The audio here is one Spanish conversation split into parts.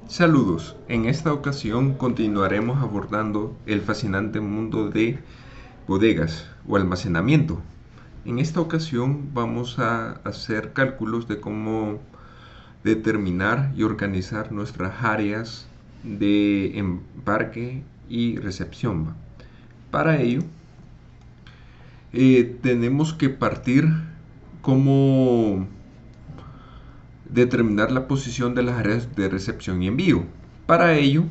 Saludos, en esta ocasión continuaremos abordando el fascinante mundo de bodegas o almacenamiento. En esta ocasión vamos a hacer cálculos de cómo determinar y organizar nuestras áreas de embarque y recepción. Para ello, tenemos que partir cómo determinar la posición de las áreas de recepción y envío. Para ello,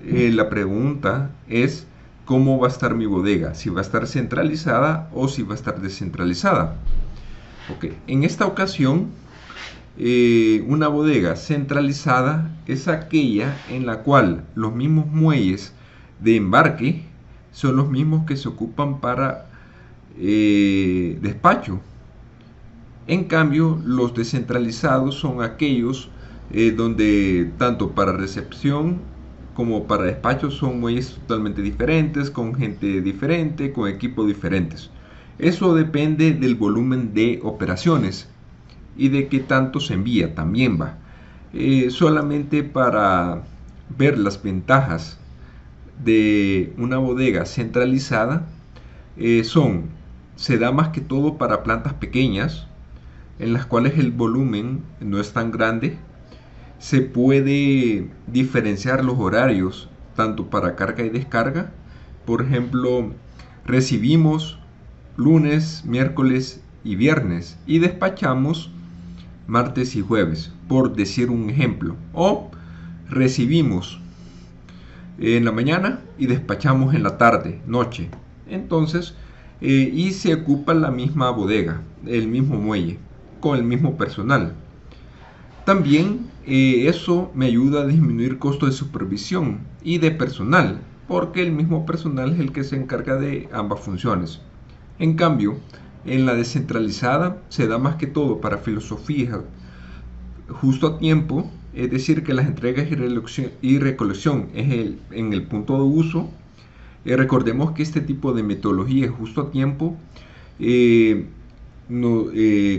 la pregunta es cómo va a estar mi bodega, si va a estar centralizada o si va a estar descentralizada. En esta ocasión, una bodega centralizada es aquella en la cual los mismos muelles de embarque son los mismos que se ocupan para despacho. En cambio, los descentralizados son aquellos donde tanto para recepción como para despacho son muelles totalmente diferentes, con gente diferente, con equipos diferentes. Eso depende del volumen de operaciones y de qué tanto se envía también va. Solamente para ver las ventajas de una bodega centralizada se da más que todo para plantas pequeñas, en las cuales el volumen no es tan grande. Se puede diferenciar los horarios tanto para carga y descarga. Por ejemplo, recibimos lunes, miércoles y viernes y despachamos martes y jueves, por decir un ejemplo. O recibimos en la mañana y despachamos en la tarde, noche. Entonces, y se ocupa la misma bodega, el mismo muelle, con el mismo personal. También eso me ayuda a disminuir costos de supervisión y de personal, porque el mismo personal es el que se encarga de ambas funciones. En cambio, en la descentralizada se da más que todo para filosofía justo a tiempo, es decir, que las entregas y recolección es en el punto de uso. Recordemos que este tipo de metodología justo a tiempo,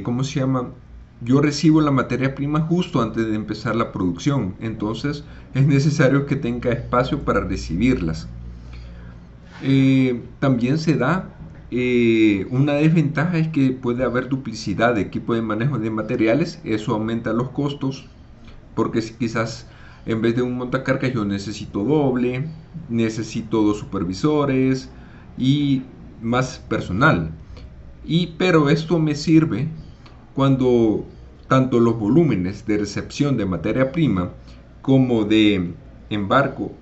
¿cómo se llama? Yo recibo la materia prima justo antes de empezar la producción, entonces es necesario que tenga espacio para recibirlas. También se da una desventaja, es que puede haber duplicidad de equipo de manejo de materiales. Eso aumenta los costos, porque si quizás en vez de un montacargas yo necesito doble, necesito dos supervisores y más personal. Pero esto me sirve cuando tanto los volúmenes de recepción de materia prima como de embarco,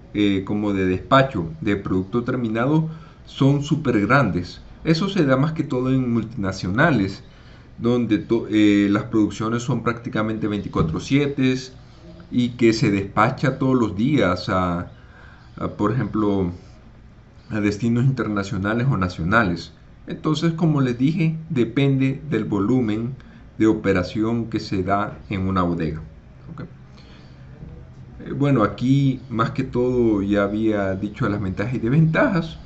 como de despacho de producto terminado son súper grandes. Eso se da más que todo en multinacionales, donde las producciones son prácticamente 24/7 y que se despacha todos los días por ejemplo, a destinos internacionales o nacionales. Entonces, como les dije, depende del volumen de operación que se da en una bodega. Okay. Bueno, aquí más que todo ya había dicho las ventajas y desventajas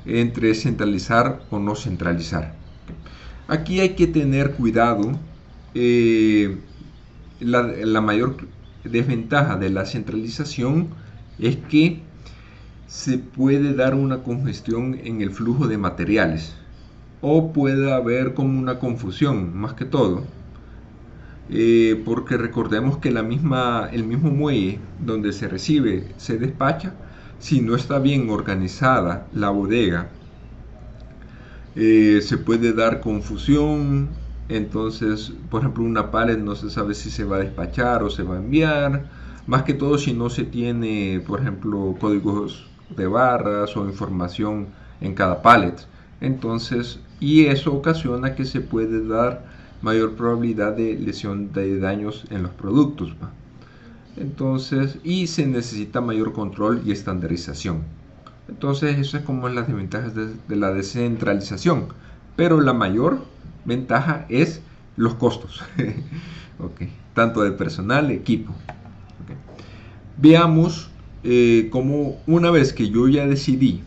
entre centralizar o no centralizar. Aquí hay que tener cuidado. La mayor desventaja de la centralización es que se puede dar una congestión en el flujo de materiales, o puede haber como una confusión más que todo, porque recordemos que el mismo muelle donde se recibe, se despacha, si no está bien organizada la bodega, se puede dar confusión. Entonces, por ejemplo, una pallet no se sabe si se va a despachar o se va a enviar, más que todo si no se tiene, por ejemplo, códigos de barras o información en cada pallet. Entonces, y eso ocasiona que se puede dar mayor probabilidad de lesión de daños en los productos. Entonces, y se necesita mayor control y estandarización. Entonces, eso es como las desventajas de la descentralización. Pero la mayor ventaja es los costos. Okay. Tanto de personal, equipo. Okay. Veamos cómo una vez que yo ya decidí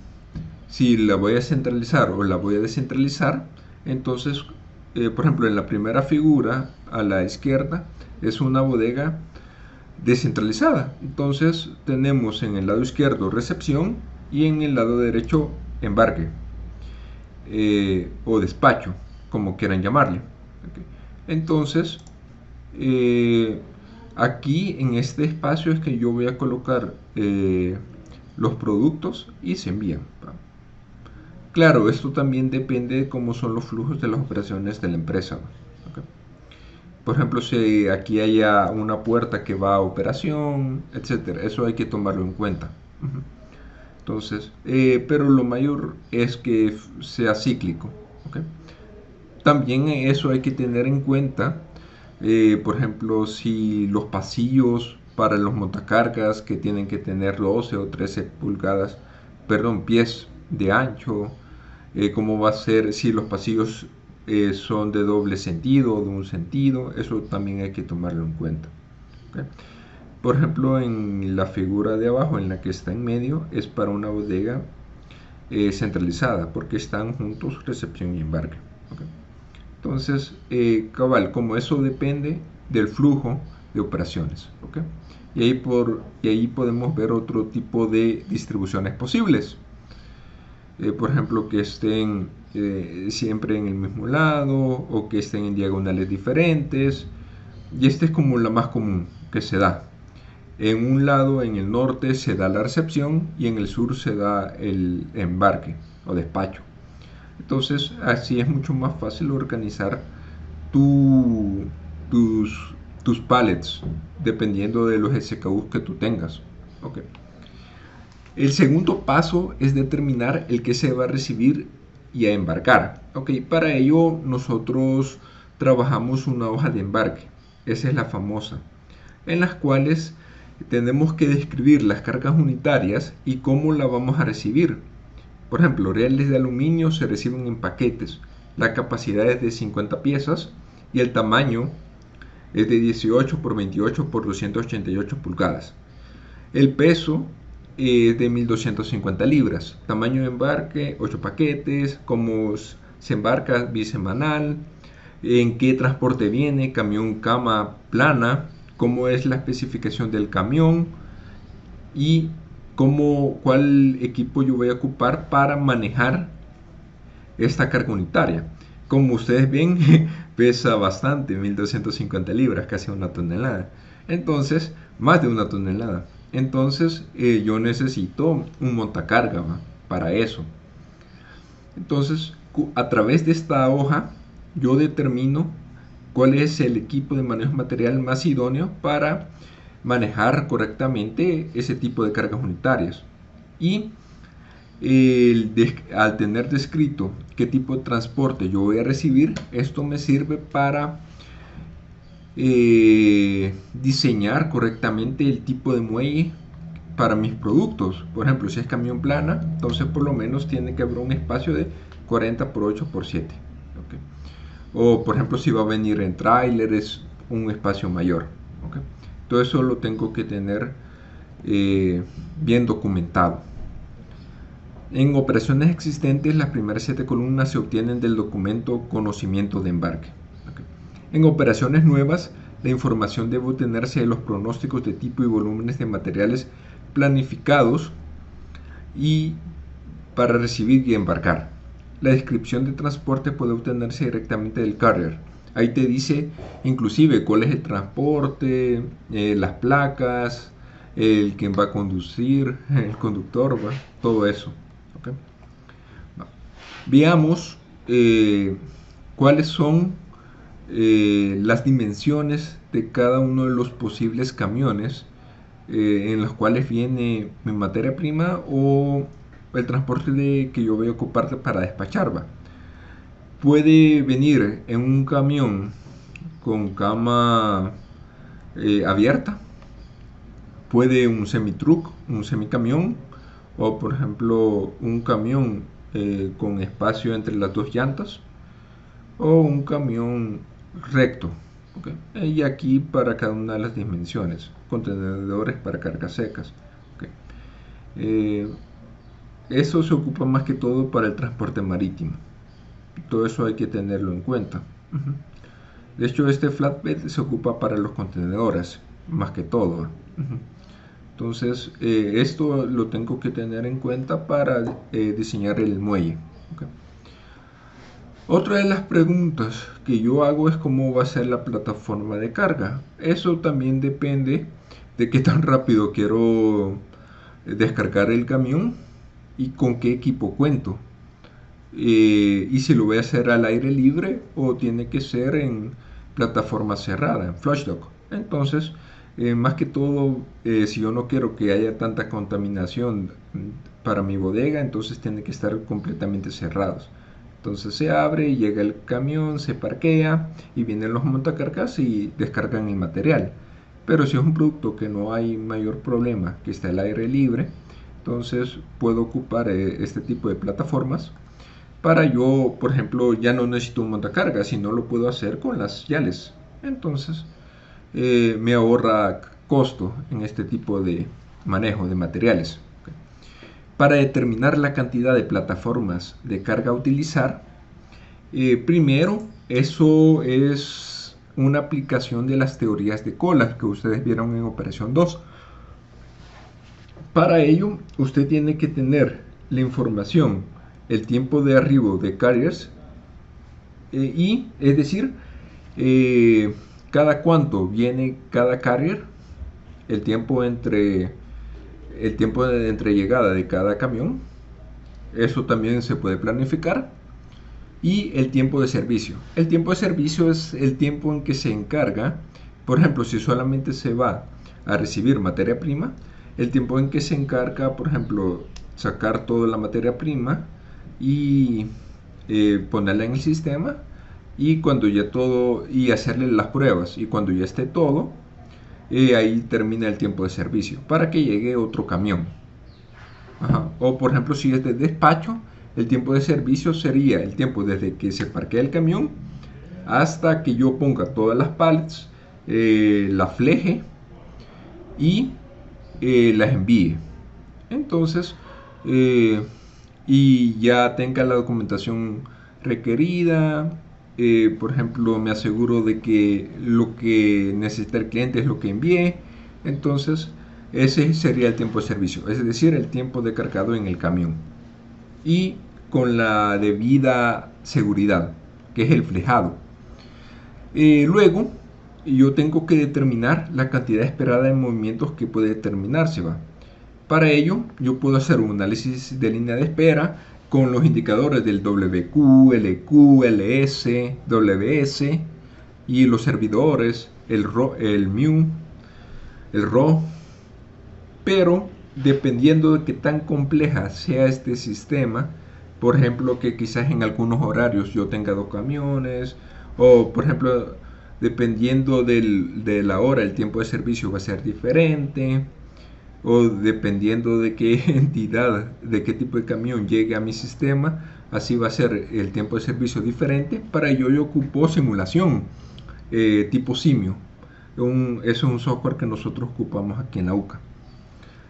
si la voy a centralizar o la voy a descentralizar, entonces, por ejemplo, en la primera figura a la izquierda es una bodega descentralizada. Entonces tenemos en el lado izquierdo recepción y en el lado derecho embarque o despacho, como quieran llamarle. Okay. Entonces, aquí en este espacio es que yo voy a colocar los productos y se envían. Claro, esto también depende de cómo son los flujos de las operaciones de la empresa. Okay. Por ejemplo, si aquí haya una puerta que va a operación, etcétera, eso hay que tomarlo en cuenta. Entonces, pero lo mayor es que sea cíclico. ¿Okay? También eso hay que tener en cuenta, por ejemplo, si los pasillos para los montacargas que tienen que tener 12 o 13 pulgadas, perdón, pies de ancho, cómo va a ser si los pasillos son de doble sentido o de un sentido, eso también hay que tomarlo en cuenta. ¿Okay? Por ejemplo, en la figura de abajo, en la que está en medio, es para una bodega centralizada, porque están juntos recepción y embarque. ¿Okay? Entonces, cabal, como eso depende del flujo de operaciones. ¿Okay? Y ahí podemos ver otro tipo de distribuciones posibles. Por ejemplo, que estén siempre en el mismo lado o que estén en diagonales diferentes. Y esta es como la más común que se da. En un lado, en el norte, se da la recepción y en el sur se da el embarque o despacho. Entonces, así es mucho más fácil organizar tu, tus pallets dependiendo de los SKUs que tú tengas. Okay. El segundo paso es determinar el que se va a recibir y a embarcar. Okay. Para ello, nosotros trabajamos una hoja de embarque. Esa es la famosa, en las cuales tenemos que describir las cargas unitarias y cómo la vamos a recibir. Por ejemplo, rieles de aluminio se reciben en paquetes. La capacidad es de 50 piezas y el tamaño es de 18 por 28 por 288 pulgadas. El peso es de 1250 libras. Tamaño de embarque, 8 paquetes. Cómo se embarca bisemanal. En qué transporte viene, camión cama plana, cómo es la especificación del camión y cuál equipo yo voy a ocupar para manejar esta carga unitaria. Como ustedes ven, pesa bastante, 1250 libras, casi una tonelada. Entonces, más de una tonelada. Entonces, yo necesito un montacarga para eso. Entonces, a través de esta hoja, yo determino cuál es el equipo de manejo material más idóneo para manejar correctamente ese tipo de cargas unitarias. Y al tener descrito qué tipo de transporte yo voy a recibir, esto me sirve para diseñar correctamente el tipo de muelle para mis productos. Por ejemplo, si es camión plana, entonces por lo menos tiene que haber un espacio de 40 por 8 por 7. ¿Okay? O por ejemplo, si va a venir en tráiler, es un espacio mayor. ¿Okay? Todo eso lo tengo que tener bien documentado. En operaciones existentes, las primeras 7 columnas se obtienen del documento conocimiento de embarque. ¿Okay? En operaciones nuevas, la información debe obtenerse de los pronósticos de tipo y volúmenes de materiales planificados y para recibir y embarcar. La descripción de transporte puede obtenerse directamente del carrier. Ahí te dice inclusive cuál es el transporte, las placas, el quien va a conducir, el conductor, todo eso. ¿Okay? Veamos cuáles son las dimensiones de cada uno de los posibles camiones en los cuales viene mi materia prima o el transporte que yo voy a ocupar para despachar. Puede venir en un camión con cama abierta, puede un semi-truck, un semicamión, o por ejemplo un camión con espacio entre las dos llantas, o un camión recto. ¿Okay? Y aquí para cada una de las dimensiones, contenedores para cargas secas. ¿Okay? Eso se ocupa más que todo para el transporte marítimo. Todo eso hay que tenerlo en cuenta. De hecho, este flatbed se ocupa para los contenedores. más que todo. Entonces, esto lo tengo que tener en cuenta para diseñar el muelle. Okay. Otra de las preguntas que yo hago es cómo va a ser la plataforma de carga. Eso también depende de qué tan rápido quiero descargar el camión y con qué equipo cuento. Y si lo voy a hacer al aire libre o tiene que ser en plataforma cerrada, en flush dock. Entonces, más que todo, si yo no quiero que haya tanta contaminación para mi bodega, entonces tiene que estar completamente cerrados. Entonces se abre y llega el camión, se parquea y vienen los montacargas y descargan el material. Pero si es un producto que no hay mayor problema, que está al aire libre, entonces puedo ocupar este tipo de plataformas para yo, por ejemplo, ya no necesito un montacarga, sino lo puedo hacer con las YALES. Entonces, me ahorra costo en este tipo de manejo de materiales. Para determinar la cantidad de plataformas de carga a utilizar, primero, eso es una aplicación de las teorías de colas que ustedes vieron en Operación 2. Para ello, usted tiene que tener la información, el tiempo de arribo de carriers y, es decir, cada cuánto viene cada carrier, el tiempo entre llegada de cada camión, eso también se puede planificar, y el tiempo de servicio. El tiempo de servicio es el tiempo en que se encarga, por ejemplo, si solamente se va a recibir materia prima, el tiempo en que se encarga, por ejemplo, sacar toda la materia prima y ponerla en el sistema, y cuando ya todo, y hacerle las pruebas, y cuando ya esté todo, ahí termina el tiempo de servicio para que llegue otro camión. Ajá. O por ejemplo, si es de despacho, el tiempo de servicio sería el tiempo desde que se parquea el camión hasta que yo ponga todas las pallets, la fleje y las envíe. Entonces, y ya tenga la documentación requerida. Por ejemplo, me aseguro de que lo que necesita el cliente es lo que envié. Entonces, ese sería el tiempo de servicio, es decir, el tiempo de cargado en el camión. Y con la debida seguridad, que es el flejado. Luego, yo tengo que determinar la cantidad esperada de movimientos que puede determinarse. ¿Va? Para ello, yo puedo hacer un análisis de línea de espera con los indicadores del WQ, LQ, LS, WS y los servidores, el mu, el RO, pero dependiendo de qué tan compleja sea este sistema, por ejemplo, que quizás en algunos horarios yo tenga dos camiones, o por ejemplo, dependiendo de la hora, el tiempo de servicio va a ser diferente, o dependiendo de qué entidad, de qué tipo de camión llegue a mi sistema, así va a ser el tiempo de servicio diferente. Para ello yo ocupo simulación tipo simio. Eso es un software que nosotros ocupamos aquí en la UCA.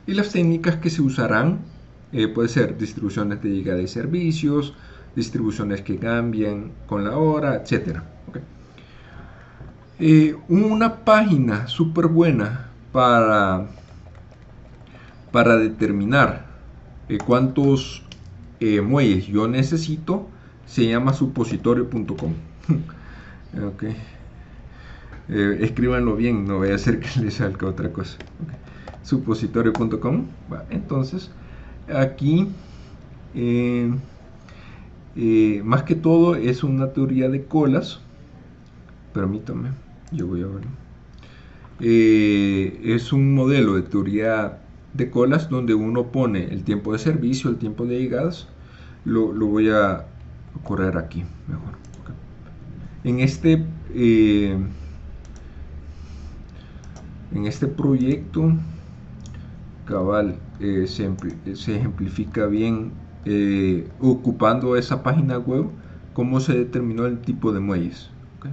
Y las técnicas que se usarán puede ser distribuciones de llegada de servicios, distribuciones que cambian con la hora, etc. Okay. Una página súper buena para determinar cuántos muelles yo necesito se llama supositorio.com. Okay. Escríbanlo bien, no voy a hacer que les salga otra cosa. Okay. Supositorio.com. Entonces, aquí más que todo es una teoría de colas. Permítame, yo voy a ver. Es un modelo de teoría de colas donde uno pone el tiempo de servicio, el tiempo de llegadas. Lo voy a correr aquí mejor. Okay. En este proyecto cabal se ejemplifica bien ocupando esa página web cómo se determinó el tipo de muelles. Okay.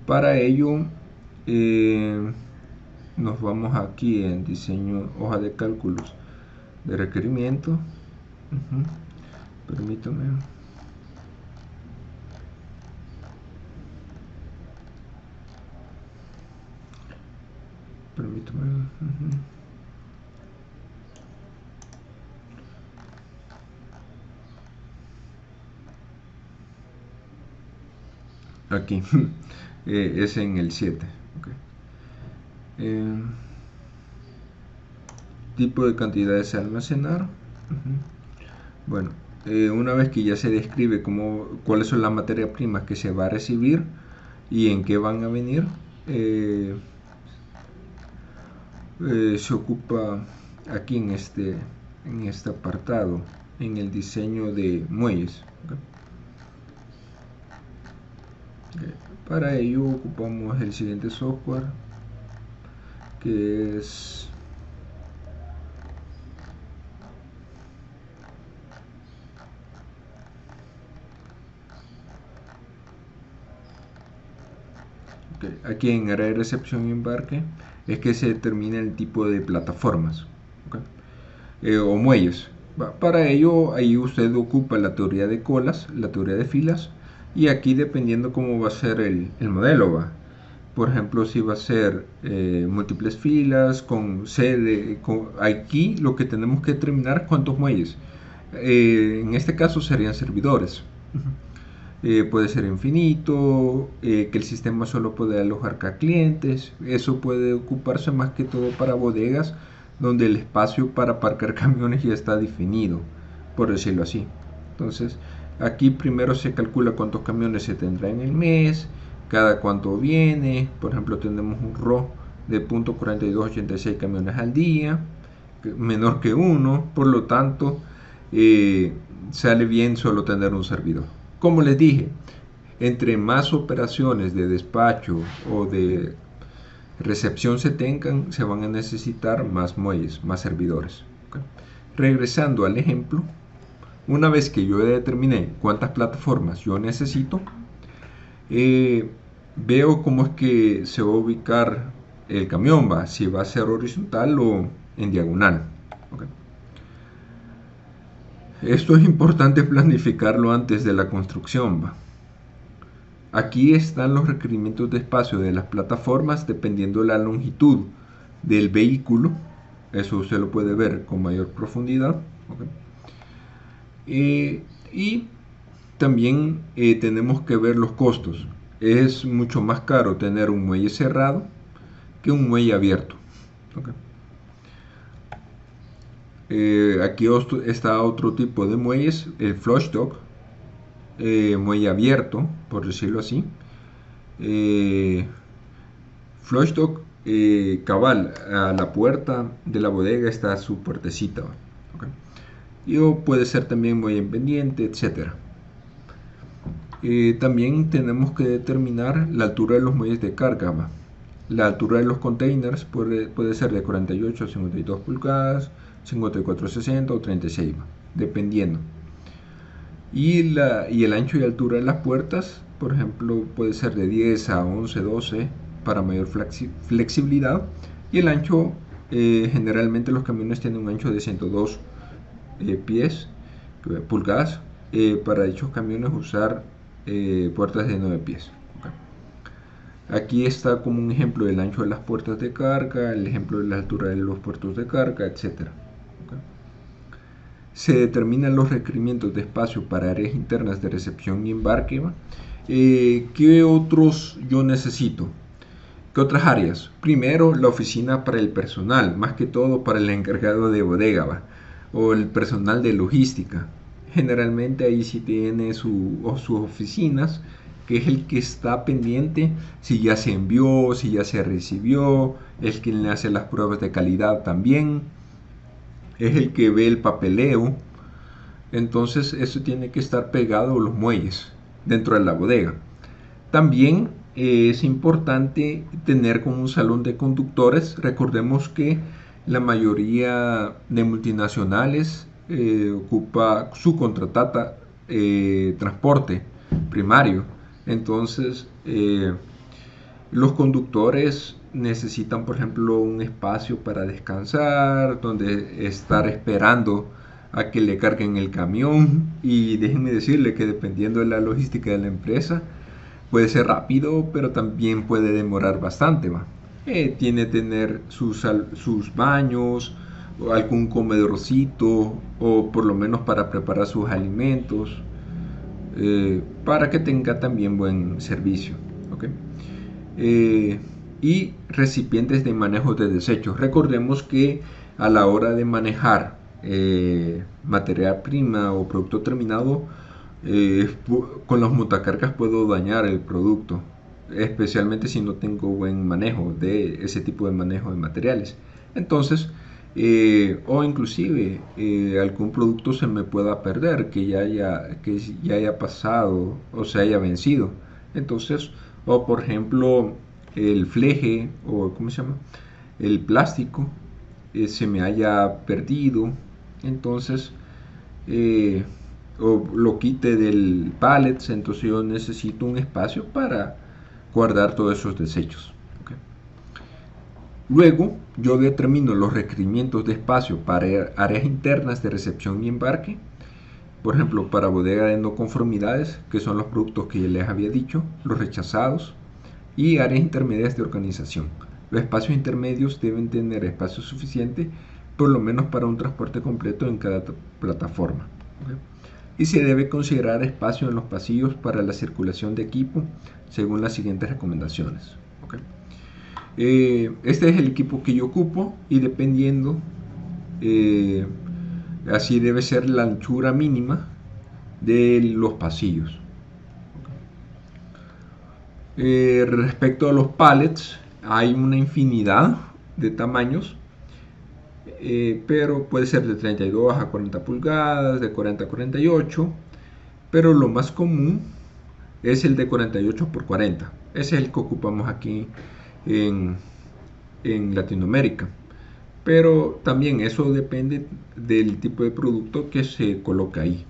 Para ello nos vamos aquí en diseño, hoja de cálculos de requerimiento. Permítame. Aquí es en el 7. Okay. Tipo de cantidades a almacenar. Bueno, una vez que ya se describe cuáles son las materias primas que se va a recibir y en qué van a venir, se ocupa aquí en este apartado, en el diseño de muelles. Okay. Para ello ocupamos el siguiente software, que es aquí en área de recepción y embarque, es que se determina el tipo de plataformas, o muelles. Para ello, ahí usted ocupa la teoría de colas, la teoría de filas, y aquí dependiendo cómo va a ser el modelo, por ejemplo, si va a ser múltiples filas con sede, aquí lo que tenemos que determinar es cuántos muelles. En este caso serían servidores. Puede ser infinito, que el sistema solo puede alojar cada clientes. Eso puede ocuparse más que todo para bodegas donde el espacio para aparcar camiones ya está definido, por decirlo así. Entonces, aquí primero se calcula cuántos camiones se tendrá en el mes, cada cuánto viene. Por ejemplo, tenemos un RO de .4286 camiones al día, menor que 1, por lo tanto, sale bien solo tener un servidor. Como les dije, entre más operaciones de despacho o de recepción se tengan, se van a necesitar más muelles, más servidores. ¿Okay? Regresando al ejemplo, una vez que yo determiné cuántas plataformas yo necesito, veo cómo es que se va a ubicar el camión, si va a ser horizontal o en diagonal. ¿Okay? Esto es importante planificarlo antes de la construcción. Aquí están los requerimientos de espacio de las plataformas dependiendo de la longitud del vehículo. Eso usted lo puede ver con mayor profundidad. Y también tenemos que ver los costos. Es mucho más caro tener un muelle cerrado que un muelle abierto. Aquí está otro tipo de muelles, el flush dock, muelle abierto, por decirlo así. Flush dock, cabal, a la puerta de la bodega está su puertecita. O puede ser también muelle en pendiente, etc. También tenemos que determinar la altura de los muelles de carga. La altura de los containers puede ser de 48 a 52 pulgadas, 54, 60 o 36, dependiendo. Y el ancho y altura de las puertas, por ejemplo, puede ser de 10 a 11, 12 para mayor flexibilidad. Y el ancho, generalmente los camiones tienen un ancho de 102 pulgadas. Para dichos camiones usar puertas de 9 pies. Aquí está como un ejemplo del ancho de las puertas de carga, el ejemplo de la altura de los puertos de carga, etc. Se determinan los requerimientos de espacio para áreas internas de recepción y embarque. ¿Qué otros yo necesito? ¿Qué otras áreas? Primero, la oficina para el personal, más que todo para el encargado de bodega o el personal de logística. Generalmente ahí sí tiene sus oficinas, que es el que está pendiente si ya se envió, si ya se recibió, es quien le hace las pruebas de calidad también, es el que ve el papeleo. Entonces eso tiene que estar pegado a los muelles dentro de la bodega. También es importante tener como un salón de conductores. Recordemos que la mayoría de multinacionales ocupa subcontratata transporte primario. Entonces los conductores necesitan, por ejemplo, un espacio para descansar, donde estar esperando a que le carguen el camión. Y déjenme decirle que dependiendo de la logística de la empresa, puede ser rápido, pero también puede demorar bastante. tiene que tener sus baños, o algún comedorcito, o por lo menos para preparar sus alimentos, para que tenga también buen servicio. ¿Ok? Eh, y recipientes de manejo de desechos. Recordemos que a la hora de manejar material prima o producto terminado, con los montacargas puedo dañar el producto, especialmente si no tengo buen manejo de ese tipo de manejo de materiales. Entonces, o inclusive algún producto se me pueda perder, que ya haya pasado o se haya vencido. Entonces, o por ejemplo, el fleje o ¿cómo se llama? El plástico se me haya perdido. Entonces, eh, o lo quite del pallet, entonces yo necesito un espacio para guardar todos esos desechos. ¿Okay? Luego yo determino los requerimientos de espacio para áreas internas de recepción y embarque, por ejemplo para bodega de no conformidades, que son los productos que ya les había dicho, los rechazados, y áreas intermedias de organización. Los espacios intermedios deben tener espacio suficiente por lo menos para un transporte completo en cada plataforma. ¿Okay? Y se debe considerar espacio en los pasillos para la circulación de equipo según las siguientes recomendaciones. ¿Okay? Este es el equipo que yo ocupo y dependiendo, así debe ser la anchura mínima de los pasillos. Respecto a los pallets, hay una infinidad de tamaños, pero puede ser de 32 a 40 pulgadas, de 40 a 48, pero lo más común es el de 48 por 40. Ese es el que ocupamos aquí en Latinoamérica. Pero también eso depende del tipo de producto que se coloca ahí.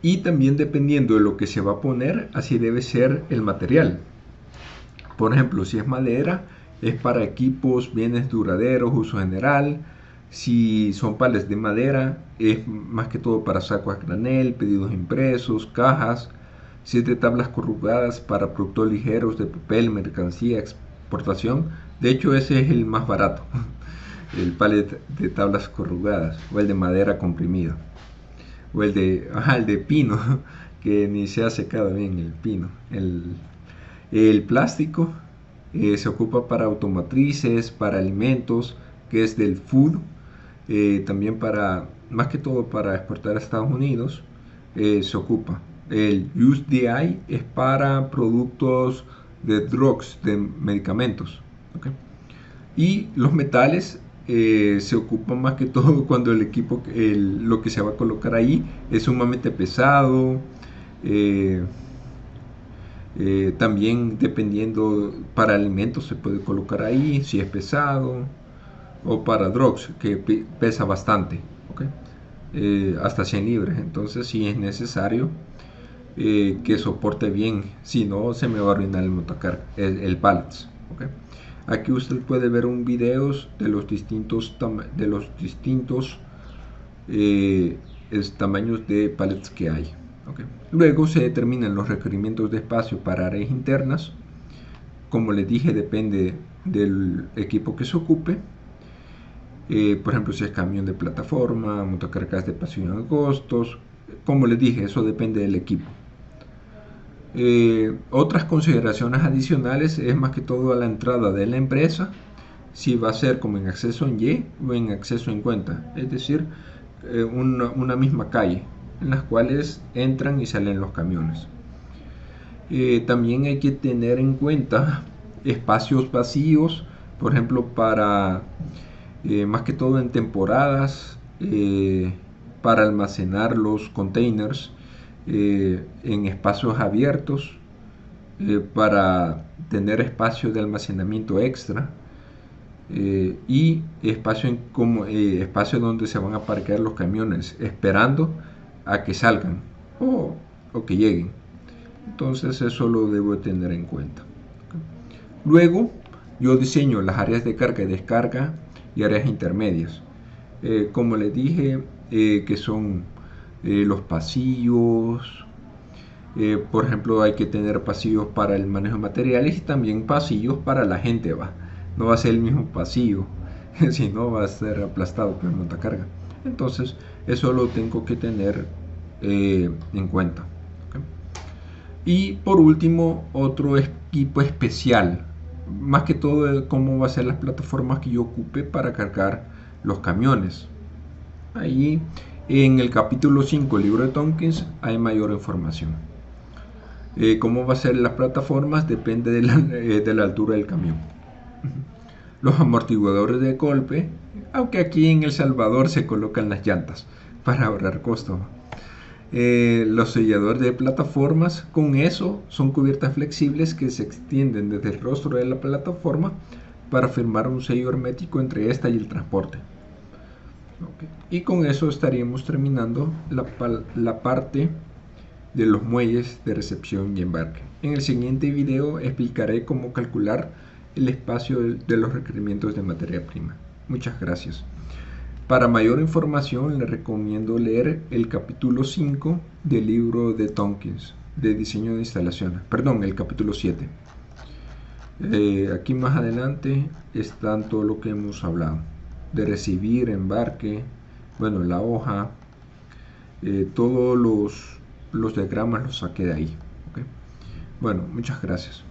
Y también dependiendo de lo que se va a poner, así debe ser el material. Por ejemplo, si es madera, es para equipos, bienes duraderos, uso general. Si son palets de madera, es más que todo para sacos a granel, pedidos impresos, cajas. Si es de tablas corrugadas, para productos ligeros de papel, mercancía, exportación. De hecho, ese es el más barato, el palet de tablas corrugadas o el de madera comprimida. O el de pino, que ni se ha secado bien el pino. El plástico se ocupa para automotrices, para alimentos, que es del food, también para, más que todo para exportar a Estados Unidos, se ocupa. El USDI es para productos de drugs, de medicamentos. ¿Okay? Y los metales se ocupan más que todo cuando el equipo, lo que se va a colocar ahí es sumamente pesado. También dependiendo para alimentos se puede colocar ahí si es pesado, o para drugs que pesa bastante, ¿okay? Hasta 100 libras. Entonces si es necesario que soporte bien, si no se me va a arruinar el motocar, el pallets. ¿Okay? Aquí usted puede ver un video de los distintos tamaños de pallets que hay. ¿Okay? Luego se determinan los requerimientos de espacio para áreas internas. Como les dije, depende del equipo que se ocupe. Por ejemplo, si es camión de plataforma, motocargas de pasillo angostos. Como les dije, eso depende del equipo. Otras consideraciones adicionales es más que todo a la entrada de la empresa, si va a ser como en acceso en Y o en acceso en cuenta, es decir, una misma calle en las cuales entran y salen los camiones. También hay que tener en cuenta espacios vacíos, por ejemplo, para más que todo en temporadas, para almacenar los containers en espacios abiertos, para tener espacio de almacenamiento extra, y espacio donde se van a parquear los camiones esperando a que salgan o que lleguen. Entonces eso lo debo tener en cuenta. Luego yo diseño las áreas de carga y descarga y áreas intermedias. Como les dije, que son los pasillos, Por ejemplo, hay que tener pasillos para el manejo de materiales y también pasillos para la gente, va. No va a ser el mismo pasillo, si no va a ser aplastado por el montacarga. Entonces, eso lo tengo que tener en cuenta. ¿Ok? Y por último, otro equipo especial. Más que todo, cómo va a ser las plataformas que yo ocupe para cargar los camiones. Ahí en el capítulo 5 del libro de Tompkins hay mayor información. Cómo va a ser las plataformas depende de la altura del camión. Los amortiguadores de golpe, aunque aquí en El Salvador se colocan las llantas para ahorrar costo. Los selladores de plataformas, con eso son cubiertas flexibles que se extienden desde el rostro de la plataforma para firmar un sello hermético entre esta y el transporte. Okay. Y con eso estaríamos terminando la parte de los muelles de recepción y embarque. En el siguiente video explicaré cómo calcular el espacio de los requerimientos de materia prima. Muchas gracias. Para mayor información le recomiendo leer el capítulo 5 del libro de Tompkins de diseño de instalaciones, perdón, el capítulo 7. Aquí más adelante está todo lo que hemos hablado de recibir, embarque, bueno, la hoja, todos los diagramas los saqué de ahí. ¿Okay? Bueno, muchas gracias.